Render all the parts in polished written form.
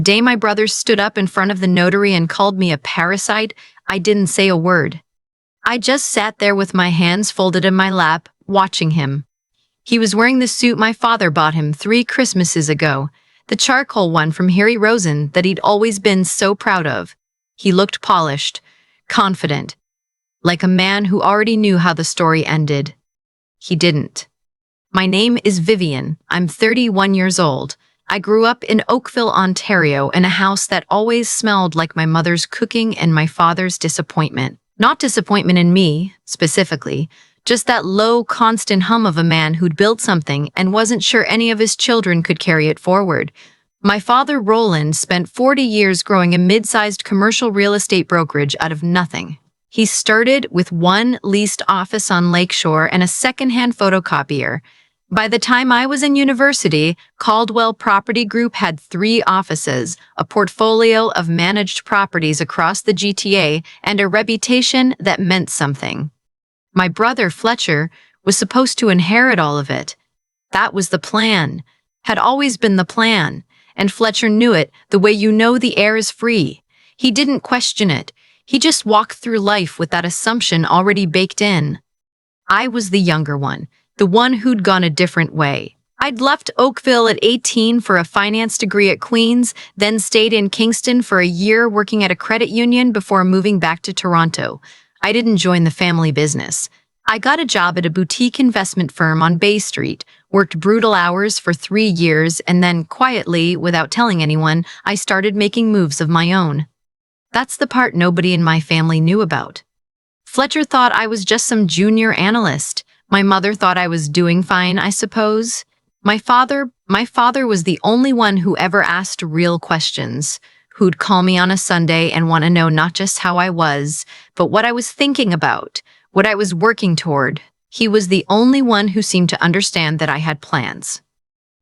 The day my brother stood up in front of the notary and called me a parasite, I didn't say a word. I just sat there with my hands folded in my lap, watching him. He was wearing the suit my father bought him 3 Christmases ago, the charcoal one from Harry Rosen that he'd always been so proud of. He looked polished, confident, like a man who already knew how the story ended. He didn't. My name is Vivienne. I'm 31 years old. I grew up in Oakville, Ontario, in a house that always smelled like my mother's cooking and my father's disappointment. Not disappointment in me, specifically, just that low, constant hum of a man who'd built something and wasn't sure any of his children could carry it forward. My father, Roland, spent 40 years growing a mid-sized commercial real estate brokerage out of nothing. He started with one leased office on Lakeshore and a second-hand photocopier. By the time I was in university, Caldwell Property Group had 3 offices, a portfolio of managed properties across the GTA, and a reputation that meant something. My brother, Fletcher, was supposed to inherit all of it. That was the plan. Had always been the plan. And Fletcher knew it, the way you know the air is free. He didn't question it. He just walked through life with that assumption already baked in. I was the younger one, the one who'd gone a different way. I'd left Oakville at 18 for a finance degree at Queen's, then stayed in Kingston for a year working at a credit union before moving back to Toronto. I didn't join the family business. I got a job at a boutique investment firm on Bay Street, worked brutal hours for 3 years, and then, quietly, without telling anyone, I started making moves of my own. That's the part nobody in my family knew about. Fletcher thought I was just some junior analyst. My mother thought I was doing fine, I suppose. My father was the only one who ever asked real questions, who'd call me on a Sunday and want to know not just how I was, but what I was thinking about, what I was working toward. He was the only one who seemed to understand that I had plans.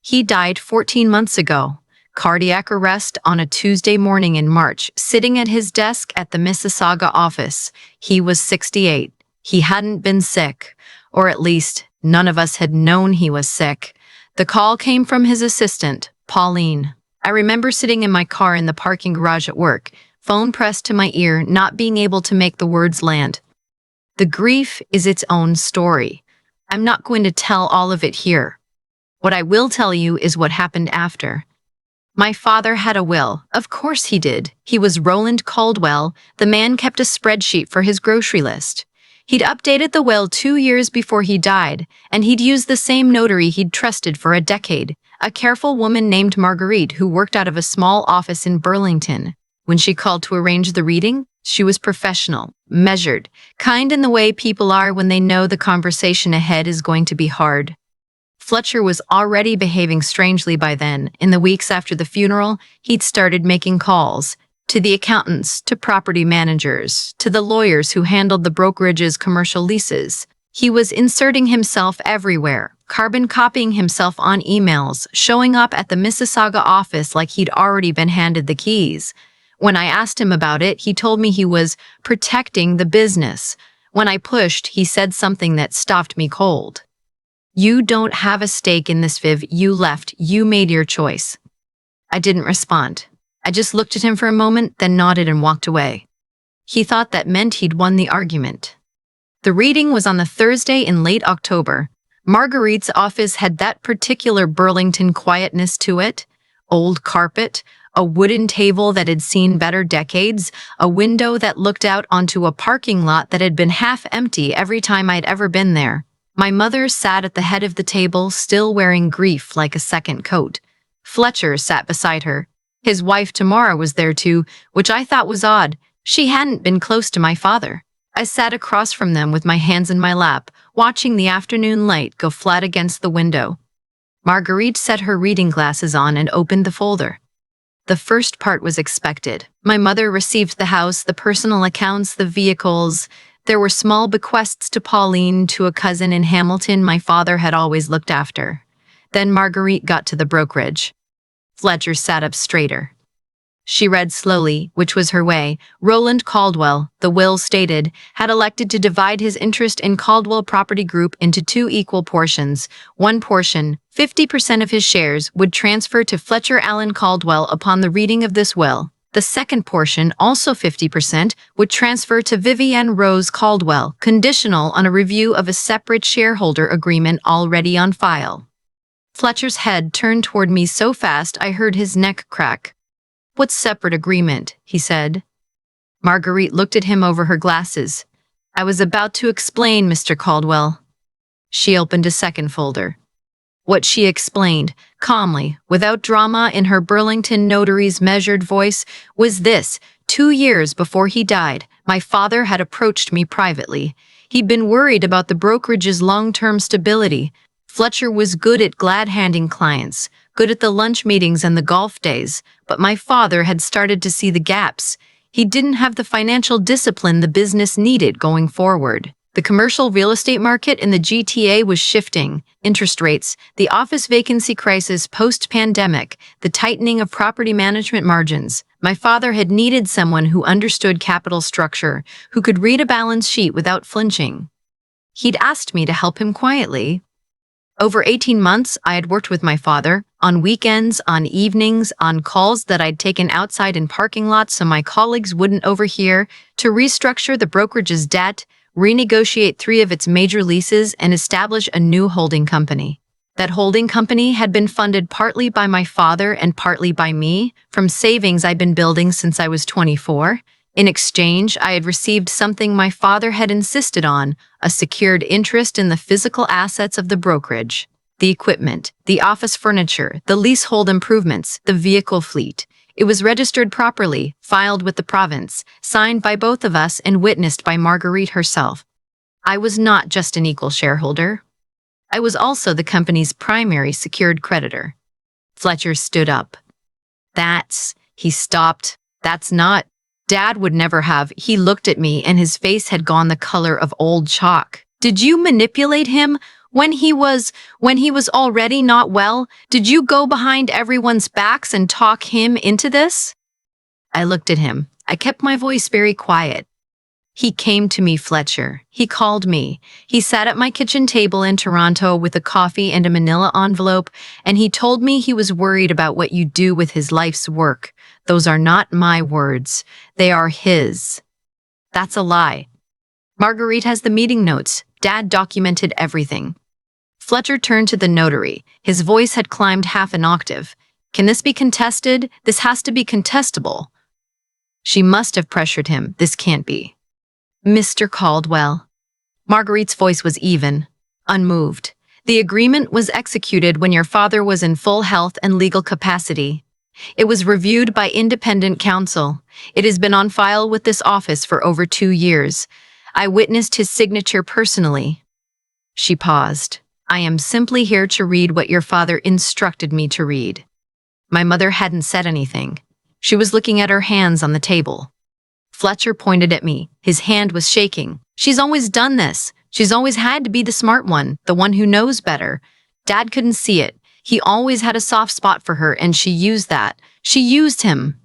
He died 14 months ago, cardiac arrest on a Tuesday morning in March, sitting at his desk at the Mississauga office. He was 68. He hadn't been sick, or at least none of us had known he was sick. The call came from his assistant, Pauline. I remember sitting in my car in the parking garage at work, phone pressed to my ear, not being able to make the words land. The grief is its own story. I'm not going to tell all of it here. What I will tell you is what happened after. My father had a will. Of course he did. He was Roland Caldwell. The man kept a spreadsheet for his grocery list. He'd updated the will 2 years before he died, and he'd used the same notary he'd trusted for a decade, a careful woman named Marguerite who worked out of a small office in Burlington. When she called to arrange the reading, she was professional, measured, kind in the way people are when they know the conversation ahead is going to be hard. Fletcher was already behaving strangely by then. In the weeks after the funeral, he'd started making calls to the accountants, to property managers, to the lawyers who handled the brokerage's commercial leases. He was inserting himself everywhere, carbon copying himself on emails, showing up at the Mississauga office like he'd already been handed the keys. When I asked him about it, he told me he was protecting the business. When I pushed, he said something that stopped me cold. "You don't have a stake in this, Viv. You left. You made your choice." I didn't respond. I just looked at him for a moment, then nodded and walked away. He thought that meant he'd won the argument. The reading was on the Thursday in late October. Marguerite's office had that particular Burlington quietness to it. Old carpet, a wooden table that had seen better decades, a window that looked out onto a parking lot that had been half empty every time I'd ever been there. My mother sat at the head of the table, still wearing grief like a second coat. Fletcher sat beside her. His wife Tamara was there too, which I thought was odd. She hadn't been close to my father. I sat across from them with my hands in my lap, watching the afternoon light go flat against the window. Marguerite set her reading glasses on and opened the folder. The first part was expected. My mother received the house, the personal accounts, the vehicles. There were small bequests to Pauline, to a cousin in Hamilton my father had always looked after. Then Marguerite got to the brokerage. Fletcher sat up straighter. She read slowly, which was her way. Roland Caldwell, the will stated, had elected to divide his interest in Caldwell Property Group into 2 equal portions. One portion, 50% of his shares, would transfer to Fletcher Allen Caldwell upon the reading of this will. The second portion, also 50%, would transfer to Vivienne Rose Caldwell, conditional on a review of a separate shareholder agreement already on file. Fletcher's head turned toward me so fast I heard his neck crack. "What separate agreement?" he said. Marguerite looked at him over her glasses. "I was about to explain, Mr. Caldwell." She opened a second folder. What she explained, calmly, without drama in her Burlington notary's measured voice, was this: 2 years before he died, my father had approached me privately. He'd been worried about the brokerage's long-term stability. Fletcher was good at glad-handing clients, good at the lunch meetings and the golf days, but my father had started to see the gaps. He didn't have the financial discipline the business needed going forward. The commercial real estate market in the GTA was shifting. Interest rates, the office vacancy crisis post-pandemic, the tightening of property management margins. My father had needed someone who understood capital structure, who could read a balance sheet without flinching. He'd asked me to help him quietly. Over 18 months, I had worked with my father, on weekends, on evenings, on calls that I'd taken outside in parking lots so my colleagues wouldn't overhear, to restructure the brokerage's debt, renegotiate 3 of its major leases, and establish a new holding company. That holding company had been funded partly by my father and partly by me, from savings I'd been building since I was 24. In exchange, I had received something my father had insisted on, a secured interest in the physical assets of the brokerage. The equipment, the office furniture, the leasehold improvements, the vehicle fleet. It was registered properly, filed with the province, signed by both of us and witnessed by Marguerite herself. I was not just an equal shareholder. I was also the company's primary secured creditor. Fletcher stood up. He stopped. That's not. Dad would never have. He looked at me and his face had gone the color of old chalk. Did you manipulate him when he was already not well? Did you go behind everyone's backs and talk him into this? I looked at him. I kept my voice very quiet. He came to me, Fletcher. He called me. He sat at my kitchen table in Toronto with a coffee and a manila envelope, and he told me he was worried about what you do with his life's work. Those are not my words. They are his. That's a lie. Marguerite has the meeting notes. Dad documented everything. Fletcher turned to the notary. His voice had climbed half an octave. Can this be contested? This has to be contestable. She must have pressured him. This can't be. Mr. Caldwell. Marguerite's voice was even, unmoved. The agreement was executed when your father was in full health and legal capacity. It was reviewed by independent counsel. It has been on file with this office for over 2 years. I witnessed his signature personally. She paused. I am simply here to read what your father instructed me to read. My mother hadn't said anything. She was looking at her hands on the table. Fletcher pointed at me. His hand was shaking. She's always done this. She's always had to be the smart one, the one who knows better. Dad couldn't see it. He always had a soft spot for her, and she used that. She used him.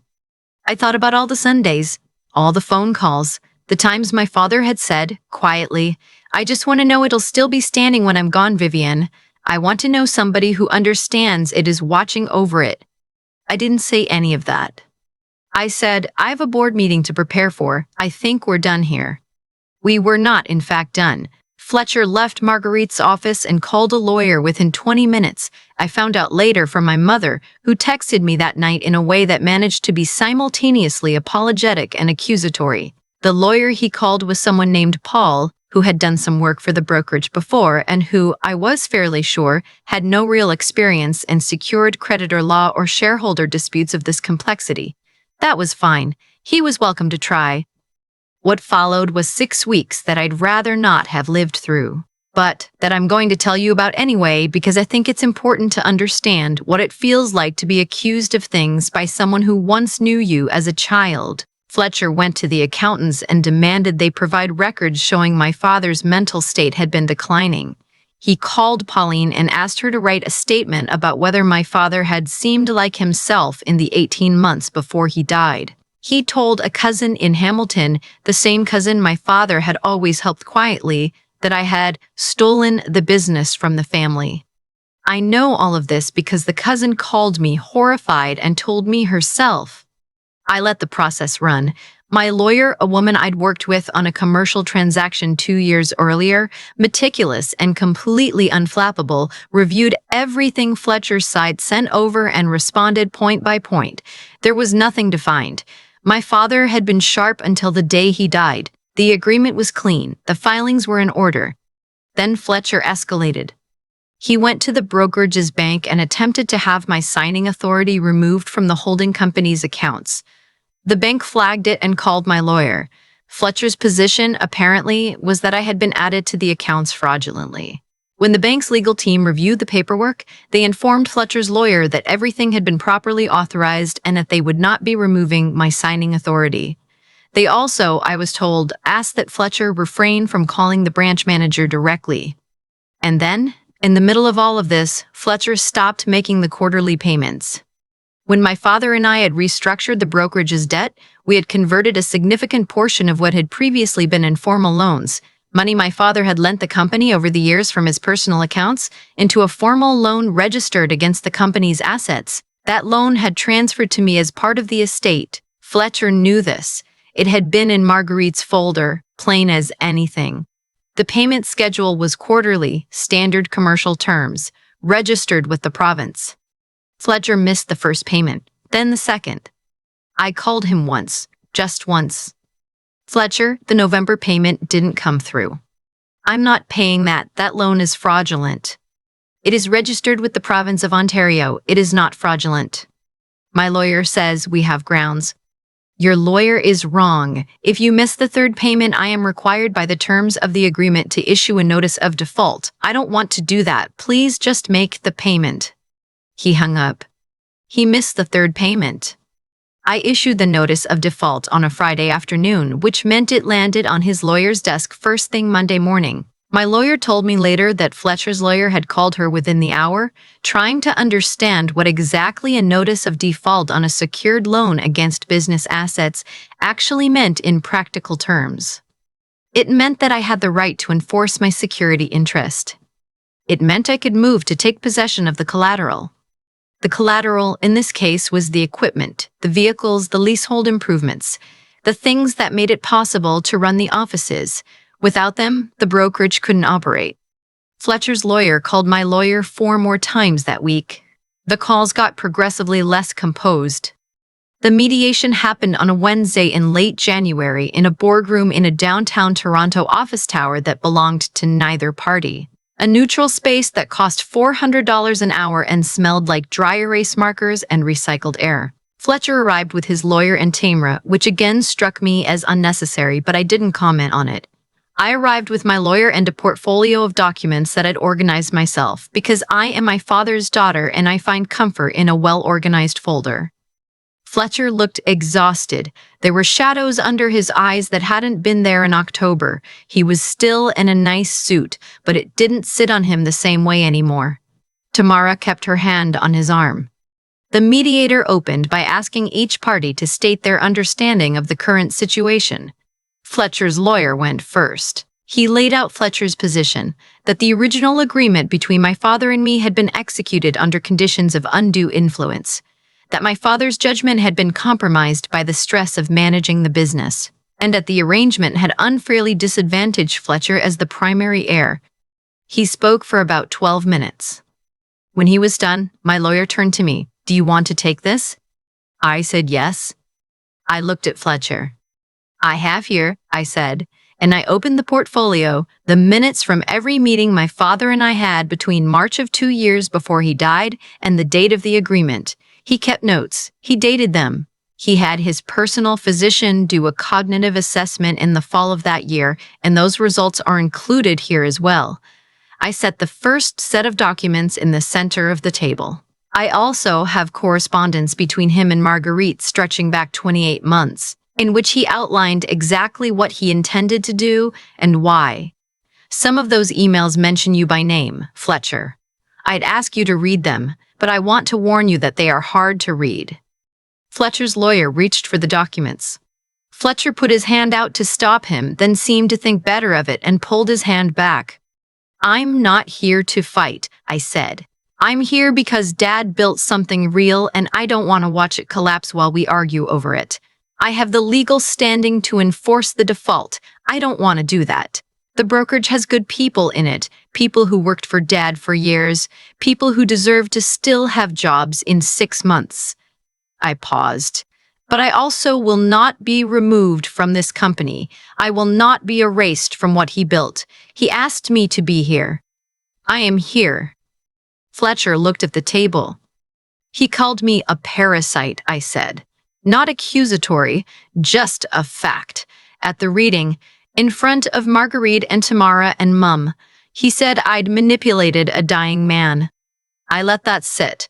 I thought about all the Sundays, all the phone calls, the times my father had said, quietly, I just want to know it'll still be standing when I'm gone, Vivienne. I want to know somebody who understands it is watching over it. I didn't say any of that. I said, I have a board meeting to prepare for. I think we're done here. We were not, in fact, done. Fletcher left Marguerite's office and called a lawyer within 20 minutes. I found out later from my mother, who texted me that night in a way that managed to be simultaneously apologetic and accusatory. The lawyer he called was someone named Paul, who had done some work for the brokerage before and who, I was fairly sure, had no real experience in secured creditor law or shareholder disputes of this complexity. That was fine. He was welcome to try. What followed was 6 weeks that I'd rather not have lived through, but that I'm going to tell you about anyway because I think it's important to understand what it feels like to be accused of things by someone who once knew you as a child. Fletcher went to the accountants and demanded they provide records showing my father's mental state had been declining. He called Pauline and asked her to write a statement about whether my father had seemed like himself in the 18 months before he died. He told a cousin in Hamilton, the same cousin my father had always helped quietly, that I had stolen the business from the family. I know all of this because the cousin called me horrified and told me herself. I let the process run. My lawyer, a woman I'd worked with on a commercial transaction 2 years earlier, meticulous and completely unflappable, reviewed everything Fletcher's side sent over and responded point by point. There was nothing to find. My father had been sharp until the day he died. The agreement was clean. The filings were in order. Then Fletcher escalated. He went to the brokerage's bank and attempted to have my signing authority removed from the holding company's accounts. The bank flagged it and called my lawyer. Fletcher's position, apparently, was that I had been added to the accounts fraudulently. When the bank's legal team reviewed the paperwork, they informed Fletcher's lawyer that everything had been properly authorized and that they would not be removing my signing authority. They also, I was told, asked that Fletcher refrain from calling the branch manager directly. And then, in the middle of all of this, Fletcher stopped making the quarterly payments. When my father and I had restructured the brokerage's debt, we had converted a significant portion of what had previously been informal loans, money my father had lent the company over the years from his personal accounts, into a formal loan registered against the company's assets. That loan had transferred to me as part of the estate. Fletcher knew this. It had been in Marguerite's folder, plain as anything. The payment schedule was quarterly, standard commercial terms, registered with the province. Fletcher missed the first payment, then the second. I called him once, just once. Fletcher, the November payment didn't come through. I'm not paying that. That loan is fraudulent. It is registered with the province of Ontario. It is not fraudulent. My lawyer says we have grounds. Your lawyer is wrong. If you miss the third payment, I am required by the terms of the agreement to issue a notice of default. I don't want to do that. Please just make the payment. He hung up. He missed the third payment. I issued the notice of default on a Friday afternoon, which meant it landed on his lawyer's desk first thing Monday morning. My lawyer told me later that Fletcher's lawyer had called her within the hour, trying to understand what exactly a notice of default on a secured loan against business assets actually meant in practical terms. It meant that I had the right to enforce my security interest. It meant I could move to take possession of the collateral. The collateral, in this case, was the equipment, the vehicles, the leasehold improvements, the things that made it possible to run the offices. Without them, the brokerage couldn't operate. Fletcher's lawyer called my lawyer 4 more times that week. The calls got progressively less composed. The mediation happened on a Wednesday in late January in a boardroom in a downtown Toronto office tower that belonged to neither party. A neutral space that cost $400 an hour and smelled like dry erase markers and recycled air. Fletcher arrived with his lawyer and Tamra, which again struck me as unnecessary, but I didn't comment on it. I arrived with my lawyer and a portfolio of documents that I'd organized myself, because I am my father's daughter and I find comfort in a well-organized folder. Fletcher looked exhausted. There were shadows under his eyes that hadn't been there in October. He was still in a nice suit, but it didn't sit on him the same way anymore. Tamara kept her hand on his arm. The mediator opened by asking each party to state their understanding of the current situation. Fletcher's lawyer went first. He laid out Fletcher's position, that the original agreement between my father and me had been executed under conditions of undue influence, that my father's judgment had been compromised by the stress of managing the business, and that the arrangement had unfairly disadvantaged Fletcher as the primary heir. He spoke for about 12 minutes. When he was done, my lawyer turned to me. Do you want to take this? I said yes. I looked at Fletcher. I have here, I said, and I opened the portfolio, the minutes from every meeting my father and I had between March of 2 years before he died and the date of the agreement. He kept notes. He dated them. He had his personal physician do a cognitive assessment in the fall of that year, and those results are included here as well. I set the first set of documents in the center of the table. I also have correspondence between him and Marguerite stretching back 28 months, in which he outlined exactly what he intended to do and why. Some of those emails mention you by name, Fletcher. I'd ask you to read them, but I want to warn you that they are hard to read. Fletcher's lawyer reached for the documents. Fletcher put his hand out to stop him, then seemed to think better of it and pulled his hand back. I'm not here to fight, I said. I'm here because Dad built something real and I don't want to watch it collapse while we argue over it. I have the legal standing to enforce the default. I don't want to do that. The brokerage has good people in it, people who worked for Dad for years, people who deserve to still have jobs in 6 months. I paused. But I also will not be removed from this company. I will not be erased from what he built. He asked me to be here. I am here. Fletcher looked at the table. He called me a parasite, I said. Not accusatory, just a fact. At the reading, in front of Marguerite and Tamara and Mum, he said I'd manipulated a dying man. I let that sit.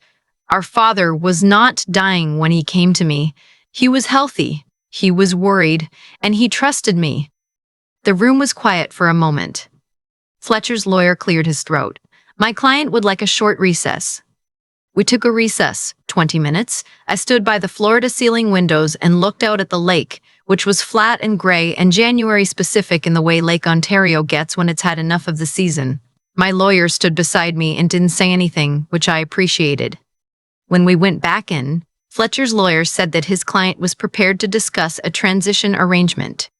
Our father was not dying when he came to me. He was healthy, he was worried, and he trusted me. The room was quiet for a moment. Fletcher's lawyer cleared his throat. My client would like a short recess. We took a recess, 20 minutes. I stood by the floor-to-ceiling windows and looked out at the lake, which was flat and gray and January-specific in the way Lake Ontario gets when it's had enough of the season. My lawyer stood beside me and didn't say anything, which I appreciated. When we went back in, Fletcher's lawyer said that his client was prepared to discuss a transition arrangement.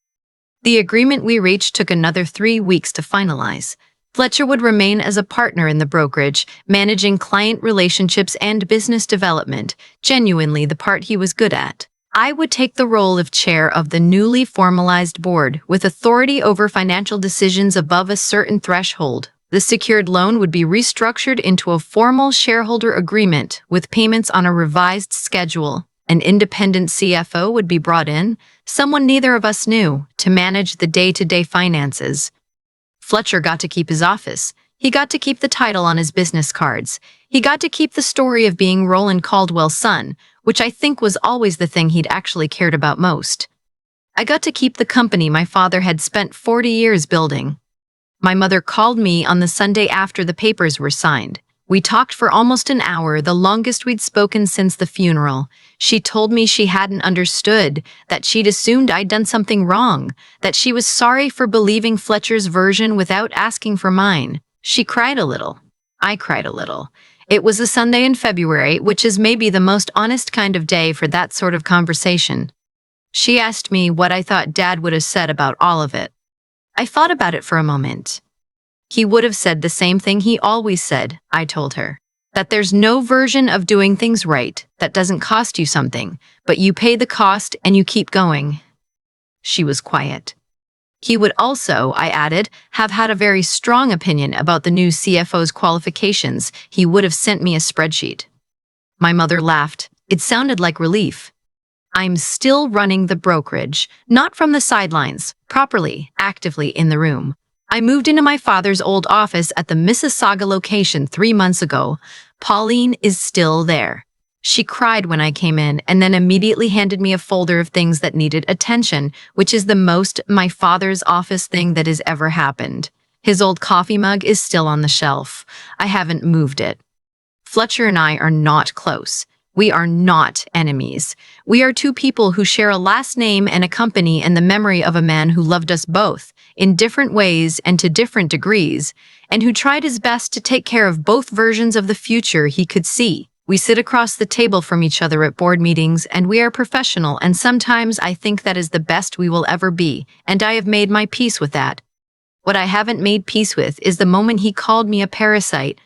The agreement we reached took another 3 weeks to finalize. Fletcher would remain as a partner in the brokerage, managing client relationships and business development, genuinely the part he was good at. I would take the role of chair of the newly formalized board, with authority over financial decisions above a certain threshold. The secured loan would be restructured into a formal shareholder agreement with payments on a revised schedule. An independent CFO would be brought in, someone neither of us knew, to manage the day-to-day finances. Fletcher got to keep his office. He got to keep the title on his business cards. He got to keep the story of being Roland Caldwell's son, which I think was always the thing he'd actually cared about most. I got to keep the company my father had spent 40 years building. My mother called me on the Sunday after the papers were signed. We talked for almost an hour, the longest we'd spoken since the funeral. She told me she hadn't understood, that she'd assumed I'd done something wrong, that she was sorry for believing Fletcher's version without asking for mine. She cried a little. I cried a little. It was a Sunday in February, which is maybe the most honest kind of day for that sort of conversation. She asked me what I thought Dad would have said about all of it. I thought about it for a moment. He would have said the same thing he always said, I told her. That there's no version of doing things right that doesn't cost you something, but you pay the cost and you keep going. She was quiet. He would also, I added, have had a very strong opinion about the new CFO's qualifications. He would have sent me a spreadsheet. My mother laughed. It sounded like relief. I'm still running the brokerage, not from the sidelines, properly, actively in the room. I moved into my father's old office at the Mississauga location 3 months ago. Pauline is still there. She cried when I came in and then immediately handed me a folder of things that needed attention, which is the most my father's office thing that has ever happened. His old coffee mug is still on the shelf. I haven't moved it. Fletcher and I are not close. We are not enemies. We are two people who share a last name and a company and the memory of a man who loved us both, in different ways and to different degrees, and who tried his best to take care of both versions of the future he could see. We sit across the table from each other at board meetings, and we are professional, and sometimes I think that is the best we will ever be, and I have made my peace with that. What I haven't made peace with is the moment he called me a parasite.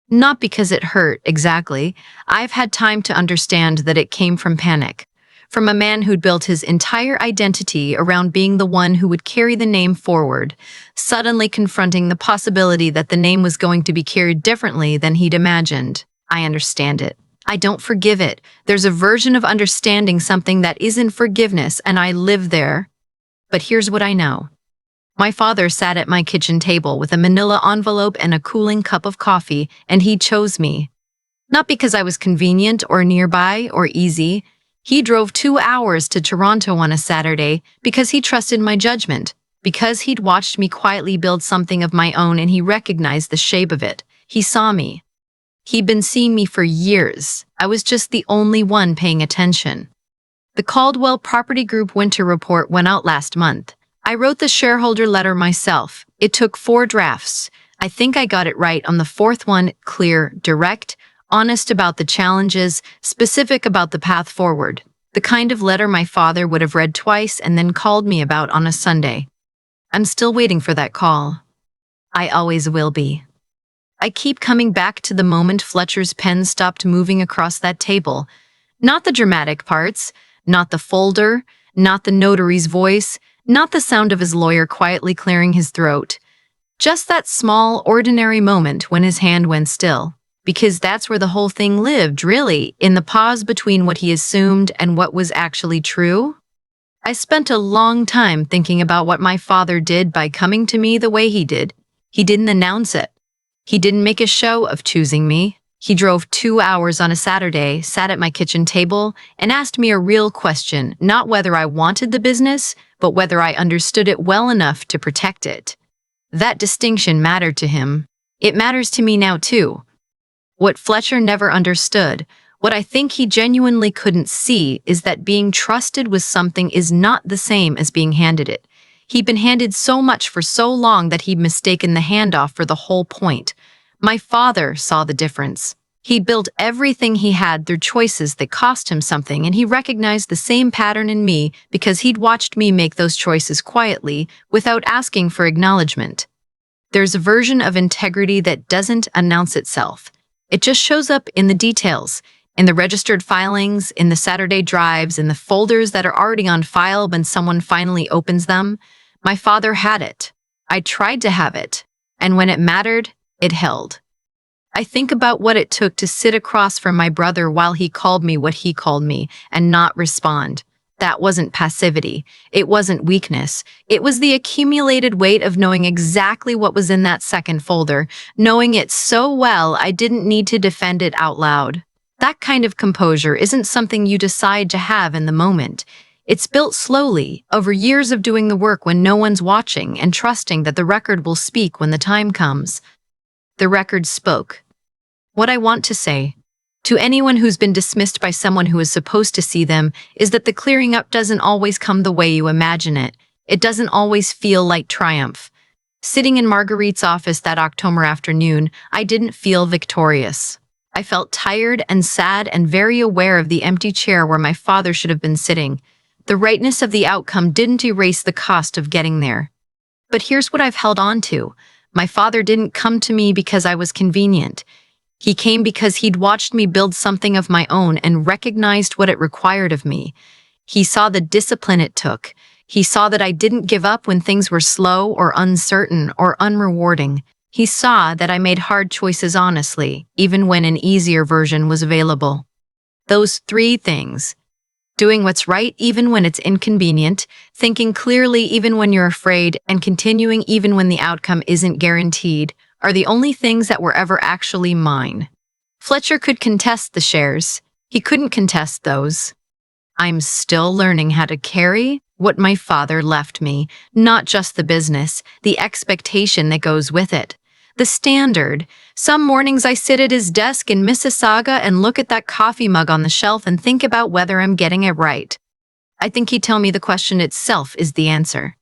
Not because it hurt, exactly. I've had time to understand that it came from panic. From a man who'd built his entire identity around being the one who would carry the name forward, suddenly confronting the possibility that the name was going to be carried differently than he'd imagined. I understand it. I don't forgive it. There's a version of understanding something that isn't forgiveness, and I live there. But here's what I know. My father sat at my kitchen table with a manila envelope and a cooling cup of coffee, and he chose me. Not because I was convenient or nearby or easy. He drove 2 hours to Toronto on a Saturday because he trusted my judgment. Because he'd watched me quietly build something of my own and he recognized the shape of it. He saw me. He'd been seeing me for years. I was just the only one paying attention. The Caldwell Property Group Winter Report went out last month. I wrote the shareholder letter myself. It took 4 drafts. I think I got it right on the 4th one, clear, direct, honest about the challenges, specific about the path forward. The kind of letter my father would have read twice and then called me about on a Sunday. I'm still waiting for that call. I always will be. I keep coming back to the moment Fletcher's pen stopped moving across that table. Not the dramatic parts, not the folder, not the notary's voice, not the sound of his lawyer quietly clearing his throat. Just that small, ordinary moment when his hand went still. Because that's where the whole thing lived, really, in the pause between what he assumed and what was actually true. I spent a long time thinking about what my father did by coming to me the way he did. He didn't announce it. He didn't make a show of choosing me. He drove 2 hours on a Saturday, sat at my kitchen table, and asked me a real question, not whether I wanted the business, but whether I understood it well enough to protect it. That distinction mattered to him. It matters to me now, too. What Fletcher never understood, what I think he genuinely couldn't see, is that being trusted with something is not the same as being handed it. He'd been handed so much for so long that he'd mistaken the handoff for the whole point. My father saw the difference. He built everything he had through choices that cost him something, and he recognized the same pattern in me because he'd watched me make those choices quietly, without asking for acknowledgement. There's a version of integrity that doesn't announce itself. It just shows up in the details. In the registered filings, in the Saturday drives, in the folders that are already on file when someone finally opens them. My father had it. I tried to have it. And when it mattered, it held. I think about what it took to sit across from my brother while he called me what he called me and not respond. That wasn't passivity. It wasn't weakness. It was the accumulated weight of knowing exactly what was in that second folder, knowing it so well I didn't need to defend it out loud. That kind of composure isn't something you decide to have in the moment. It's built slowly, over years of doing the work when no one's watching and trusting that the record will speak when the time comes. The record spoke. What I want to say, to anyone who's been dismissed by someone who is supposed to see them, is that the clearing up doesn't always come the way you imagine it. It doesn't always feel like triumph. Sitting in Marguerite's office that October afternoon, I didn't feel victorious. I felt tired and sad and very aware of the empty chair where my father should have been sitting. The rightness of the outcome didn't erase the cost of getting there. But here's what I've held on to. My father didn't come to me because I was convenient. He came because he'd watched me build something of my own and recognized what it required of me. He saw the discipline it took. He saw that I didn't give up when things were slow or uncertain or unrewarding. He saw that I made hard choices honestly, even when an easier version was available. Those 3 things: doing what's right even when it's inconvenient, thinking clearly even when you're afraid, and continuing even when the outcome isn't guaranteed, are the only things that were ever actually mine. Fletcher could contest the shares. He couldn't contest those. I'm still learning how to carry what my father left me, not just the business, the expectation that goes with it. The standard. Some mornings I sit at his desk in Mississauga and look at that coffee mug on the shelf and think about whether I'm getting it right. I think he'd tell me the question itself is the answer.